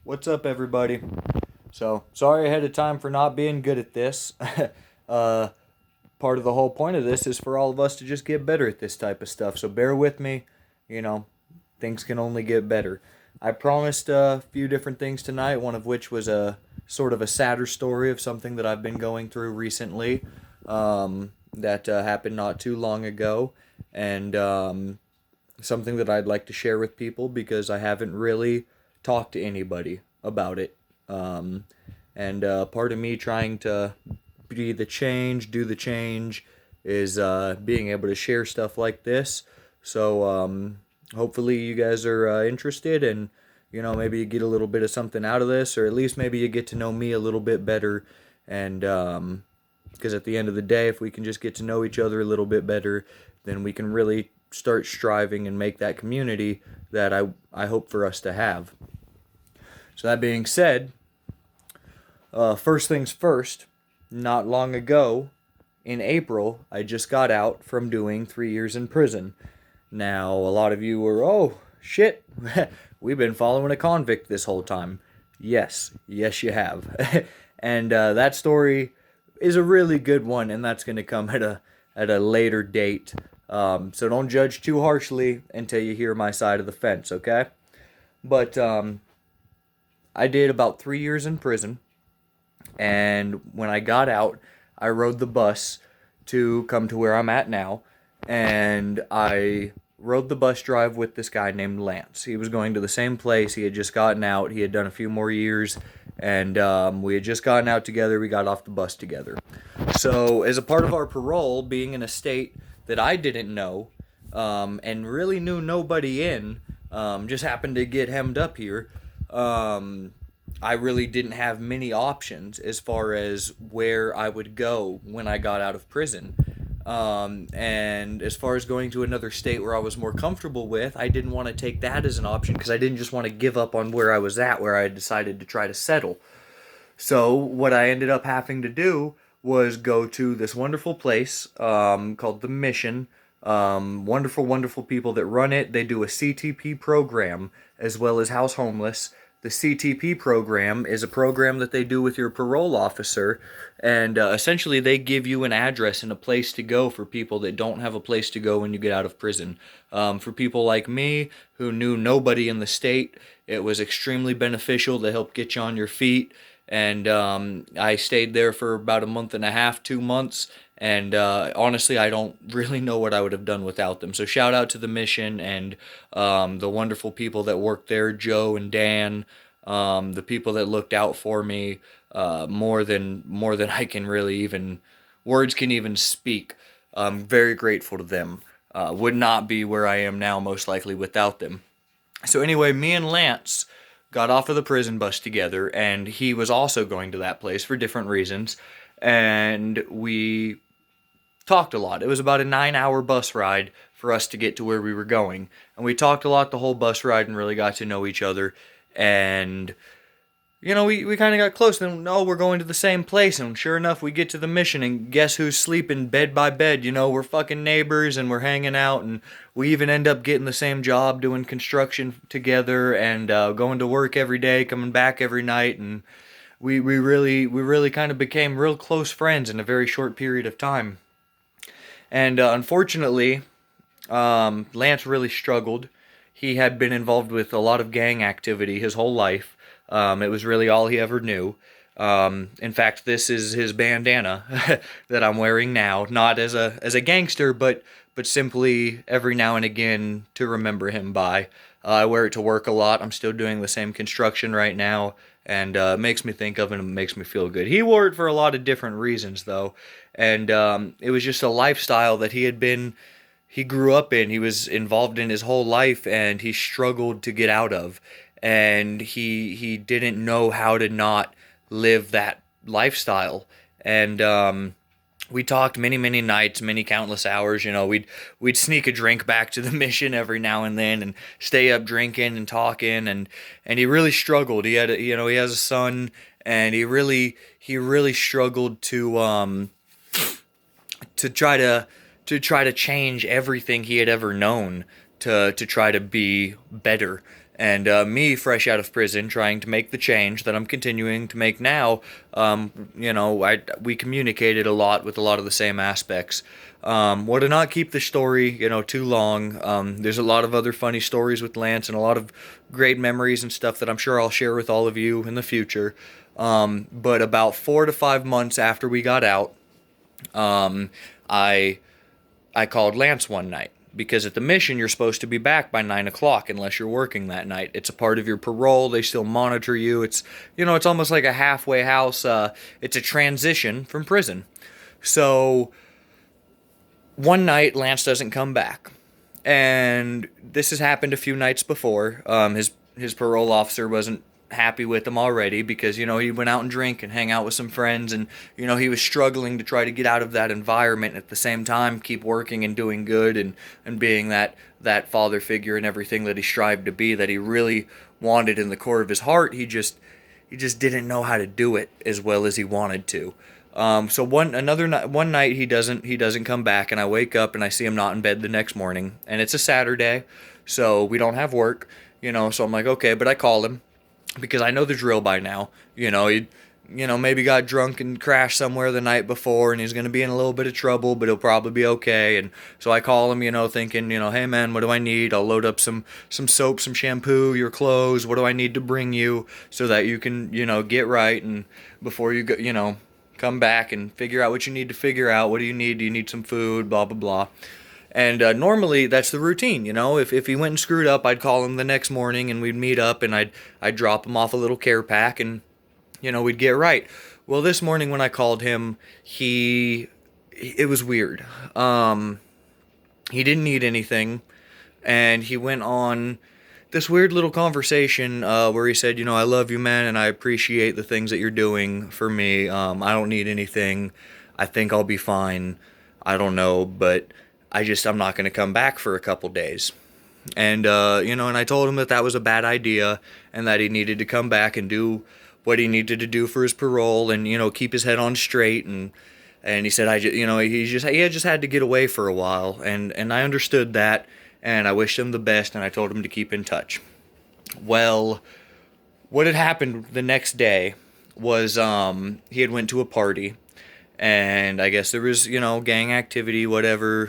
What's up, everybody? So, sorry ahead of time for not being good at this. uh, Part of the whole point of this is for all of us to just get better at this type of stuff. So, bear with me. You know, things can only get better. I promised a few different things tonight, one of which was a sort of a sadder story of something that I've been going through recently that happened not too long ago. And something that I'd like to share with people because I haven't really talked to anybody about it. Um, and part of me trying to be the change, do the change, is being able to share stuff like this. So hopefully you guys are interested, and maybe you get a little bit of something out of this, or at least maybe you get to know me a little bit better. And because at the end of the day, if we can just get to know each other a little bit better, then we can really start striving and make that community that I hope for us to have. So that being said, first things first, not long ago, in April, I just got out from doing 3 years in prison. Now, a lot of you were, oh, shit, we've been following a convict this whole time. Yes, you have. And that story is a really good one, and that's going to come at a later date. So don't judge too harshly until you hear my side of the fence, okay? But I did about 3 years in prison, and when I got out, I rode the bus to come to where I'm at now, and I rode the bus drive with this guy named Lance. He was going to the same place. He had just gotten out. He had done a few more years, and we had just gotten out together. We got off the bus together. So, as a part of our parole, being in a state that I didn't know and really knew nobody in, just happened to get hemmed up here. I really didn't have many options as far as where I would go when I got out of prison. And as far as going to another state where I was more comfortable with, I didn't want to take that as an option because I didn't just want to give up on where I was at, where I had decided to try to settle. So what I ended up having to do was go to this wonderful place called the Mission. Wonderful, wonderful people that run it. They do a CTP program as well as house homeless. The CTP program is a program that they do with your parole officer, and essentially they give you an address and a place to go for people that don't have a place to go when you get out of prison. For people like me who knew nobody in the state, it was extremely beneficial to help get you on your feet. And I stayed there for about a month and a half, 2 months, and honestly, I don't really know what I would have done without them. So shout out to the Mission and the wonderful people that worked there, Joe and Dan, the people that looked out for me more than I can really even words can even speak. I'm very grateful to them. Would not be where I am now, most likely, without them. So anyway, me and Lance got off of the prison bus together, and he was also going to that place for different reasons. And we talked a lot. It was about a 9 hour bus ride for us to get to where we were going. And we talked a lot the whole bus ride and really got to know each other. And, we kind of got close. Then, no, we're going to the same place. And sure enough, we get to the Mission, and guess who's sleeping bed by bed? We're fucking neighbors, and we're hanging out. And we even end up getting the same job, doing construction together, and going to work every day, coming back every night. And we really kind of became real close friends in a very short period of time. And unfortunately, Lance really struggled. He had been involved with a lot of gang activity his whole life. It was really all he ever knew. In fact, this is his bandana that I'm wearing now, not as a gangster, but simply every now and again to remember him by. I wear it to work a lot. I'm still doing the same construction right now, and it makes me think of him and it makes me feel good. He wore it for a lot of different reasons, though, and it was just a lifestyle that he grew up in. He was involved in his whole life, and he struggled to get out of, and he didn't know how to not live that lifestyle. And we talked many, many nights, many countless hours. We'd sneak a drink back to the Mission every now and then, and stay up drinking and talking. And he really struggled. He has a son, and he really struggled to try to change everything he had ever known to try to be better. And me, fresh out of prison, trying to make the change that I'm continuing to make now, we communicated a lot with a lot of the same aspects. Want to not keep the story, too long. There's a lot of other funny stories with Lance and a lot of great memories and stuff that I'm sure I'll share with all of you in the future. But about 4 to 5 months after we got out, um, I I called Lance one night because at the mission you're supposed to be back by 9 o'clock unless you're working that night. It's a part of your parole. They still monitor you. It's almost like a halfway house. It's a transition from prison. So one night Lance doesn't come back, and this has happened a few nights before. His parole officer wasn't happy with him already because he went out and drink and hang out with some friends, and he was struggling to try to get out of that environment, at the same time keep working and doing good and being that father figure and everything that he strived to be, that he really wanted in the core of his heart. He just didn't know how to do it as well as he wanted to. So one night he doesn't come back, and I wake up and I see him not in bed the next morning, and it's a Saturday, so we don't have work, So I'm like, okay, but I call him because I know the drill by now. He maybe got drunk and crashed somewhere the night before, and he's gonna be in a little bit of trouble, but he'll probably be okay. And so I call him, thinking, hey man, what do I need? I'll load up some soap, some shampoo, your clothes. What do I need to bring you so that you can, get right, and before you go, come back and figure out what you need to figure out. What do you need? Do you need some food? Blah blah blah. And normally that's the routine, If he went and screwed up, I'd call him the next morning and we'd meet up, and I'd drop him off a little care pack, and we'd get right. Well, this morning when I called him, it was weird. He didn't need anything, and he went on this weird little conversation where he said, I love you, man, and I appreciate the things that you're doing for me. I don't need anything. I think I'll be fine. I don't know, but I'm not going to come back for a couple days. And, and I told him that was a bad idea, and that he needed to come back and do what he needed to do for his parole, and, keep his head on straight. And he said, he had just had to get away for a while. And I understood that, and I wished him the best, and I told him to keep in touch. Well, what had happened the next day was, he had went to a party, and I guess there was, gang activity, whatever,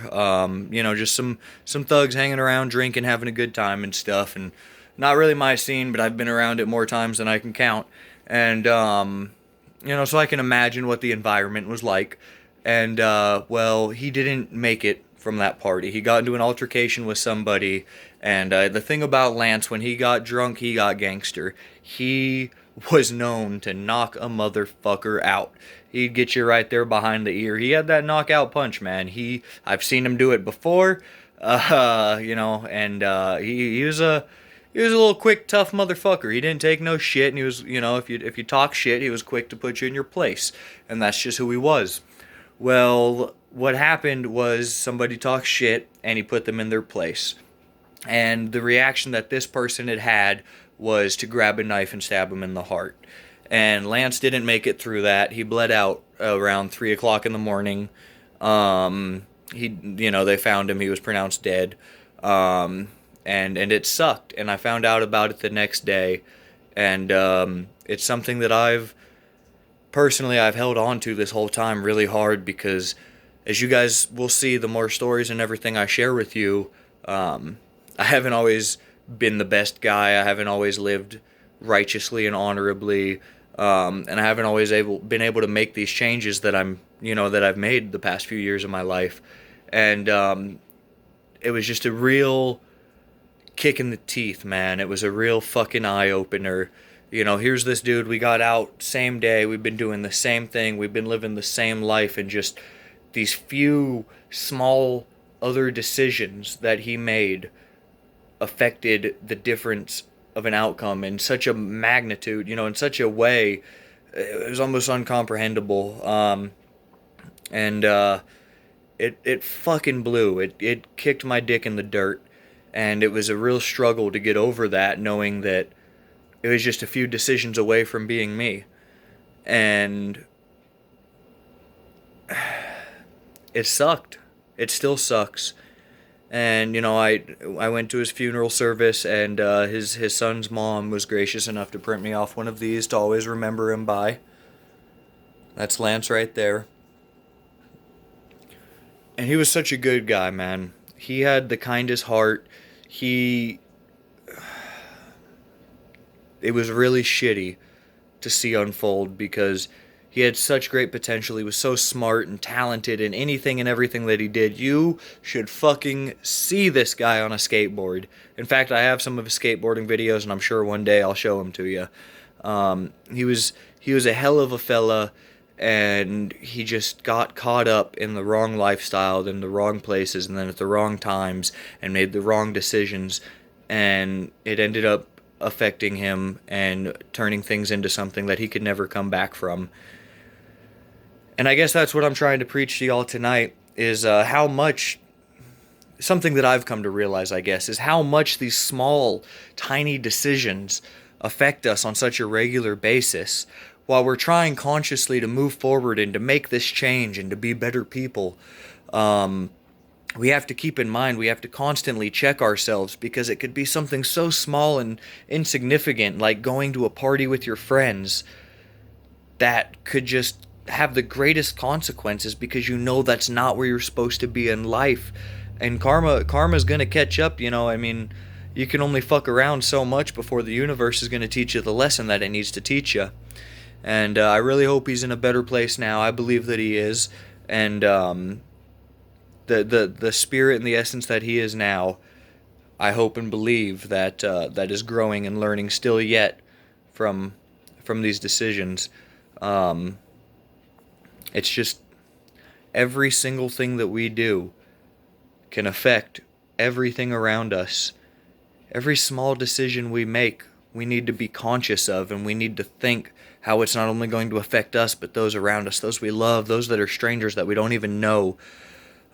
just some thugs hanging around, drinking, having a good time and stuff, and not really my scene, but I've been around it more times than I can count, and, so I can imagine what the environment was like, and, well, he didn't make it from that party. He got into an altercation with somebody, and, the thing about Lance, when he got drunk, he got gangster. He was known to knock a motherfucker out. He'd get you right there behind the ear. He had that knockout punch, man. I've seen him do it before, and he was a little quick, tough motherfucker. He didn't take no shit, and he was, if you talk shit, he was quick to put you in your place, and that's just who he was. Well, what happened was somebody talked shit, and he put them in their place, and the reaction that this person had was to grab a knife and stab him in the heart. And Lance didn't make it through that. He bled out around 3 o'clock in the morning. They found him. He was pronounced dead. And it sucked. And I found out about it the next day. And it's something that I've held on to this whole time really hard, because as you guys will see, the more stories and everything I share with you, I haven't always been the best guy. I haven't always lived righteously and honorably, and I haven't always been able to make these changes that I've made the past few years of my life, and it was just a real kick in the teeth, man. It was a real fucking eye opener. Here's this dude, we got out same day, we've been doing the same thing, we've been living the same life, and just these few small other decisions that he made affected the difference of an outcome in such a magnitude, in such a way, it was almost incomprehensible. It fucking blew. It kicked my dick in the dirt, and it was a real struggle to get over that, knowing that it was just a few decisions away from being me. And it sucked. It still sucks. And I went to his funeral service, and his son's mom was gracious enough to print me off one of these to always remember him by. That's Lance right there. And he was such a good guy, man. He had the kindest heart. He It was really shitty to see unfold because he had such great potential. He was so smart and talented in anything and everything that he did. You should fucking see this guy on a skateboard. In fact, I have some of his skateboarding videos, and I'm sure one day I'll show them to you. He was a hell of a fella, and he just got caught up in the wrong lifestyle, in the wrong places, and then at the wrong times, and made the wrong decisions, and it ended up affecting him and turning things into something that he could never come back from. And I guess that's what I'm trying to preach to y'all tonight, is how much, something that I've come to realize, I guess, is how much these small, tiny decisions affect us on such a regular basis. While we're trying consciously to move forward and to make this change and to be better people, we have to keep in mind, we have to constantly check ourselves, because it could be something so small and insignificant, like going to a party with your friends, that could just have the greatest consequences, because that's not where you're supposed to be in life. And karma's gonna catch up. I mean, you can only fuck around so much before the universe is gonna teach you the lesson that it needs to teach you. And I really hope he's in a better place now. I believe that he is. And the spirit and the essence that he is now, I hope and believe that that is growing and learning still yet from these decisions. It's just every single thing that we do can affect everything around us. Every small decision we make, we need to be conscious of, and we need to think how it's not only going to affect us, but those around us, those we love, those that are strangers that we don't even know.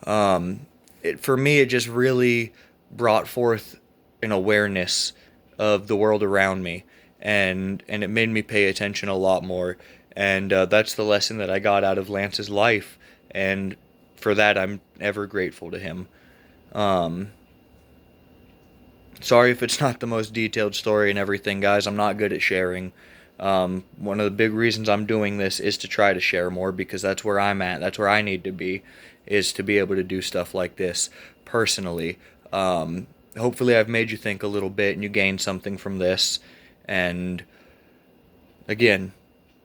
For me, it just really brought forth an awareness of the world around me, and it made me pay attention a lot more. And that's the lesson that I got out of Lance's life, and for that I'm ever grateful to him. Sorry if it's not the most detailed story and everything, guys. I'm not good at sharing. One of the big reasons I'm doing this is to try to share more, because that's where I'm at. That's where I need to be, is to be able to do stuff like this personally. Hopefully I've made you think a little bit and you gained something from this. And again,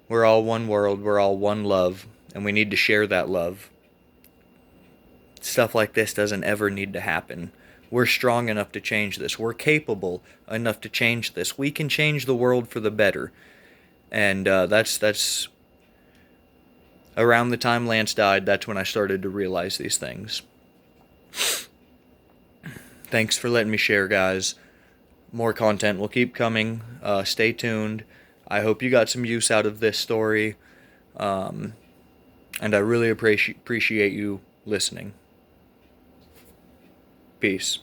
we're all one world, we're all one love, and we need to share that love. Stuff like this doesn't ever need to happen. We're strong enough to change this. We're capable enough to change this. We can change the world for the better. And that's around the time Lance died, that's when I started to realize these things. Thanks for letting me share, guys. More content will keep coming. Stay tuned. I hope you got some use out of this story. And I really appreciate you listening. Peace.